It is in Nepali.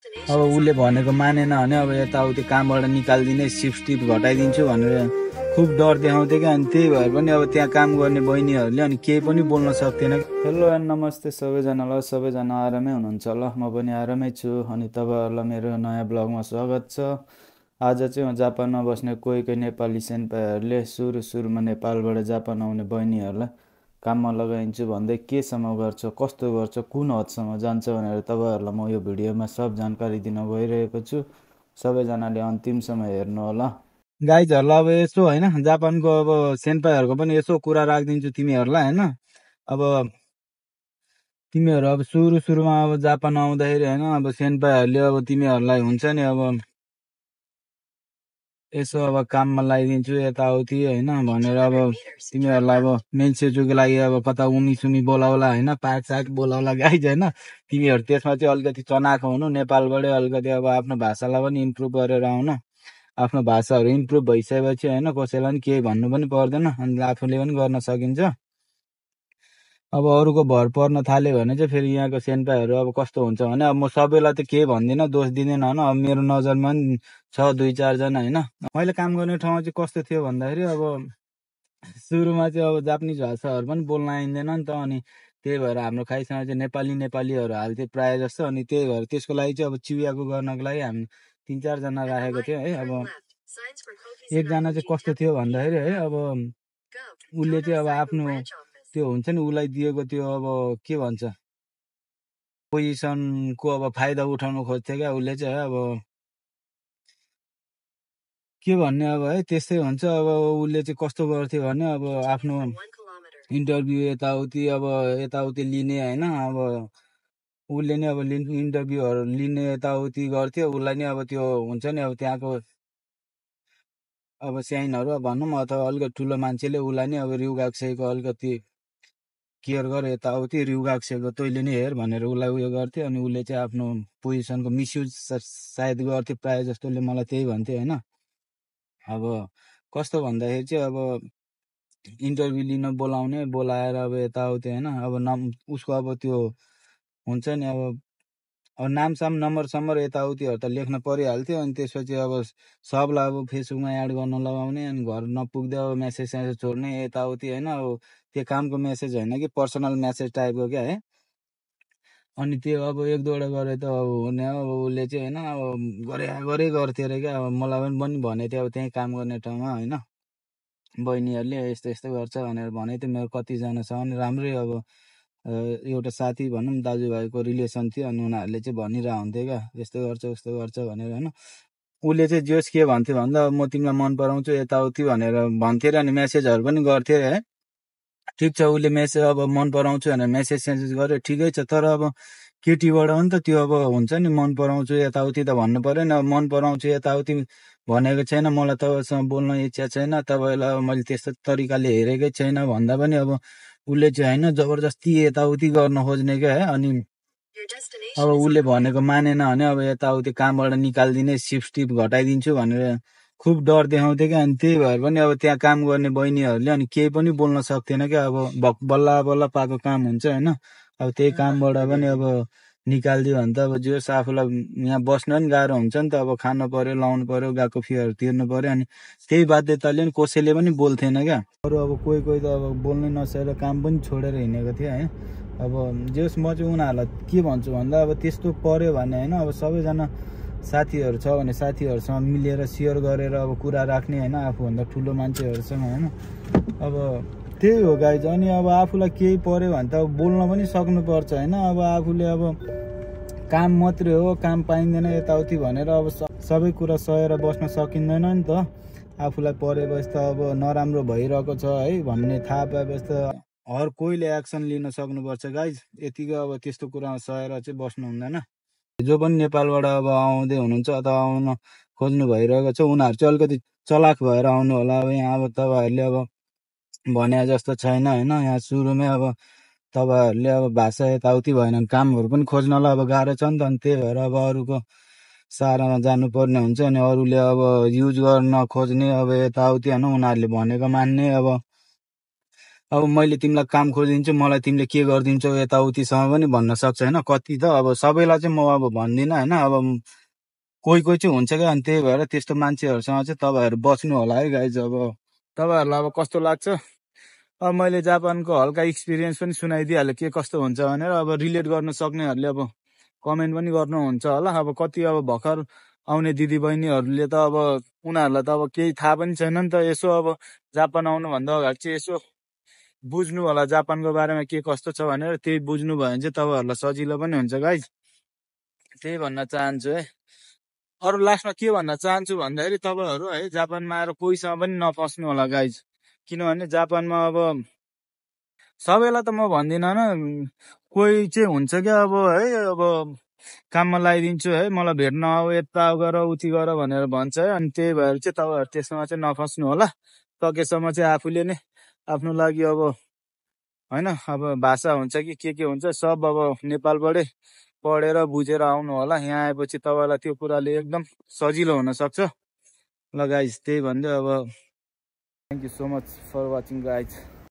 अब उसले भनेको मानेन भने अब यताउति कामबाट निकालिदिने सिफ्ट घटाइदिन्छु भनेर खुब डर देखाउँथ्यो क्या। अनि त्यही भएर पनि अब त्यहाँ काम गर्ने बहिनीहरूले अनि केही पनि बोल्न सक्थेन। हेलो एन्ड नमस्ते सबैजनालाई, सबैजना आरामै हुनुहुन्छ होला, म पनि आरामै छु। अनि तपाईँहरूलाई मेरो नयाँ ब्लगमा स्वागत छ। आज चाहिँ जापानमा बस्ने कोही कोही नेपाली सेन्पाहरूले सुरुमा नेपालबाट जापान आउने बहिनीहरूलाई काममा लगाइन्छु भन्दै केसम्म गर्छ, कस्तो गर्छ, कुन हदसम्म जान्छ भनेर तपाईँहरूलाई म यो भिडियोमा सब जानकारी दिन गइरहेको छु। सबैजनाले अन्तिमसम्म हेर्नु होला। गाइजहरूलाई अब यसो होइन, जापानको अब सेन्पाईहरूको पनि यसो कुरा राखिदिन्छु तिमीहरूलाई होइन। अब तिमीहरू अब सुरुमा अब जापान आउँदाखेरि होइन, अब सेन्पाईहरूले अब तिमीहरूलाई हुन्छ नि अब यसो अब काममा लगाइदिन्छु यताउति होइन भनेर अब तिमीहरूलाई अब मेन सेजुको लागि अब कता उमी बोलाउला होइन, पार्क बोलाउला गाइज होइन। तिमीहरू त्यसमा चाहिँ अलिकति चनाखो हुनु, नेपालबाटै अलिकति अब आफ्नो भाषालाई पनि इम्प्रुभ गरेर आउनु। आफ्नो भाषाहरू इम्प्रुभ भइसकेपछि होइन कसैलाई पनि केही भन्नु पनि पर्दैन, अनि आफूले पनि गर्न सकिन्छ। अब अरूको भर पर्न थाल्यो भने चाहिँ फेरि यहाँको सेन्पाईहरू अब कस्तो हुन्छ भने, अब म सबैलाई त केही भन्दिनँ, दोष दिँदैन होइन। अब मेरो नजरमा पनि छ 2-4 जना होइन। मैले काम गर्ने ठाउँमा चाहिँ कस्तो थियो भन्दाखेरि अब सुरुमा चाहिँ अब जापानिज भाषाहरू पनि बोल्न आइँदैन नि त। अनि त्यही भएर हाम्रो खाइसँग चाहिँ नेपालीहरू हाल्थ्यो प्रायः जस्तो। अनि त्यही भएर त्यसको लागि चाहिँ अब चिउयाको गर्नको लागि हामी 3-4 जना राखेको थियो है। अब एकजना चाहिँ कस्तो थियो भन्दाखेरि है, अब उसले चाहिँ अब आफ्नो त्यो हुन्छ नि उसलाई दिएको त्यो अब के भन्छ पोजिसनको अब फाइदा उठाउनु खोज्थ्यो क्या उसले चाहिँ है। अब के भन्ने अब है, त्यस्तै हुन्छ। अब उसले चाहिँ कस्तो गर्थ्यो भने अब आफ्नो इन्टरभ्यू यताउति लिने होइन, अब उसले नै अब इन्टरभ्यूहरू लिने यताउति गर्थ्यो। उसलाई नै अब त्यो हुन्छ नि अब त्यहाँको अब साइनहरू भनौँ अथवा अलिकति ठुलो मान्छेले उसलाई नै अब रिउगाक्सेको अलिकति केयर गर यताउति, रिउगाक्सेको तैँले नै हेर भनेर उसलाई उयो गर्थ्यो। अनि उसले चाहिँ आफ्नो पोजिसनको मिसयुज सायद गर्थ्यो प्रायः जस्तोले, मलाई त्यही भन्थ्यो होइन। अब कस्तो भन्दाखेरि चाहिँ अब इन्टरभ्यू लिन बोलाएर अब यताउति होइन, अब उसको अब त्यो हुन्छ नि अब नामसाम नम्बर यताउतिहरू त लेख्न परिहाल्थ्यो। अनि त्यसपछि अब सबलाई अब फेसबुकमा एड गर्न लगाउने, अनि घर नपुग्दै अब मेसेज छोड्ने यताउति होइन। अब त्यो कामको मेसेज होइन कि पर्सनल मेसेज टाइपको क्या है। अनि त्यो अब 1-2वटा गरे त अब हुने, अब उसले चाहिँ होइन अब गरे गर्थ्यो अरे क्या। अब मलाई पनि भनेको थियो अब त्यहीँ काम गर्ने ठाउँमा होइन, बहिनीहरूले यस्तो गर्छ भनेर भनेको थियो। मेरो कतिजना छ भने राम्रै अब एउटा साथी भनौँ दाजुभाइको रिलेसन थियो। अनि उनीहरूले चाहिँ भनिरहेको हुन्थ्यो क्या, यस्तो गर्छ उस्तो गर्छ भनेर होइन। उसले चाहिँ जोस् के भन्थ्यो भन्दा म तिमीलाई मन पराउँछु यताउति भनेर भन्थ्यो र अनि मेसेजहरू पनि गर्थ्यो है। ठिक छ, उसले मेसेज अब मन पराउँछु भनेर मेसेज गर्यो ठिकै छ। तर अब केटीबाट हो नि त त्यो, अब हुन्छ नि मन पराउँछु यताउति त भन्नु पर्यो नि। अब मन पराउँछु यताउति भनेको छैन, मलाई तपाईँसँग बोल्न इच्छा छैन, तपाईँलाई अब मैले त्यस्तो तरिकाले हेरेकै छैन भन्दा पनि अब उसले चाहिँ होइन जबरजस्ती यताउति गर्न खोज्ने क्या है। अनि अब उसले भनेको मानेन भने अब यताउति कामबाट निकालिदिने, सिफ्ट घटाइदिन्छु भनेर खुब डर देखाउँथ्यो क्या। अनि त्यही भएर पनि अब त्यहाँ काम गर्ने बहिनीहरूले अनि केही पनि बोल्न सक्थेन क्या। अब बल्ल पाएको काम हुन्छ होइन। अब त्यही कामबाट पनि अब निकालिदियो भने त अब जोस् आफूलाई यहाँ बस्न पनि गाह्रो हुन्छ नि त। अब खानु पर्यो, लाउनु पर्यो, गएको फीहरू तिर्नु पर्यो। अनि त्यही बाध्यताले नि कसैले पनि बोल्थेन क्या। अरू अब कोही त अब बोल्नै नसकेर काम पनि छोडेर हिँडेको थियो है। अब जोस् म चाहिँ उनीहरूलाई के भन्छु भन्दा अब त्यस्तो पर्यो भने होइन, अब सबैजना साथीहरू छ भने साथीहरूसँग मिलेर सेयर गरेर अब कुरा राख्ने होइन, आफूभन्दा ठुलो मान्छेहरूसँग होइन। अब त्यही हो गाइज। अनि अब आफूलाई केही पर्यो भने त अब बोल्न पनि सक्नुपर्छ होइन। अब आफूले अब काम मात्रै हो, काम पाइँदैन यताउति भनेर अब सबै कुरा सहेर बस्न सकिँदैन नि त। आफूलाई परेपछि त अब नराम्रो भइरहेको छ है भन्ने थाहा पाएपछि त हर कोहीले एक्सन लिन सक्नुपर्छ गाइज। यतिको अब त्यस्तो कुरामा सहेर चाहिँ बस्नु हुँदैन। जो पनि नेपालबाट अब आउँदै हुनुहुन्छ अथवा आउन खोज्नु भइरहेको छ उनीहरू चाहिँ अलिकति चलाक भएर आउनु होला। अब यहाँ अब तपाईँहरूले अब भने जस्तो छैन होइन। यहाँ सुरुमै अब तपाईँहरूले अब भाषा यताउति भएन भने कामहरू पनि खोज्नलाई अब गाह्रो छ नि त। अनि त्यही भएर अब अरूको सहारामा जानुपर्ने हुन्छ। अनि अरूले अब युज गर्न खोज्ने अब यताउति होइन, उनीहरूले भनेको मान्ने। अब अब मैले तिमीलाई काम खोजिदिन्छु, मलाई तिमीले के गरिदिन्छौ यताउतिसँग पनि भन्न सक्छ होइन। कति त अब सबैलाई चाहिँ म अब भन्दिनँ होइन। अब कोही कोही चाहिँ हुन्छ क्या, अनि त्यही भएर त्यस्तो मान्छेहरूसँग चाहिँ तपाईँहरू बच्नु होला है गाइज। अब तपाईँहरूलाई अब कस्तो लाग्छ, अब मैले जापानको हल्का एक्सपिरियन्स पनि सुनाइदिइहालेँ के कस्तो हुन्छ भनेर। अब रिलेट गर्न सक्नेहरूले अब कमेन्ट पनि गर्नुहुन्छ होला। अब कति अब भर्खर आउने दिदी बहिनीहरूले त अब उनीहरूलाई त अब केही थाहा पनि छैन नि त। यसो अब जापान आउनुभन्दा अगाडि चाहिँ यसो बुझ्नु होला जापानको बारेमा के कस्तो छ भनेर। त्यही बुझ्नु भयो भने चाहिँ तपाईँहरूलाई सजिलो पनि हुन्छ गाइज। त्यही भन्न चाहन्छु है। अरू लास्टमा के भन्न चाहन्छु भन्दाखेरि तपाईँहरू है जापानमा आएर कोहीसँग पनि नफस्नु होला गाइज। किनभने जापानमा अब सबैलाई त म भन्दिनँ न, कोही चाहिँ हुन्छ क्या अब है, अब काममा लगाइदिन्छु है, मलाई भेट्न आऊ, यता गर उति गर भनेर भन्छ है। अनि त्यही भएर चाहिँ तपाईँहरू त्यसमा चाहिँ नफस्नु होला। सकेसम्म चाहिँ आफूले नै आफ्नो लागि अब होइन, अब भाषा हुन्छ कि के हुन्छ सब अब नेपालबाटै पढेर बुझेर आउनु होला। यहाँ आएपछि तपाईँलाई त्यो कुराले एकदम सजिलो हुनसक्छ। ल गाइज, त्यही भन्दै अब thank you so much for watching guys.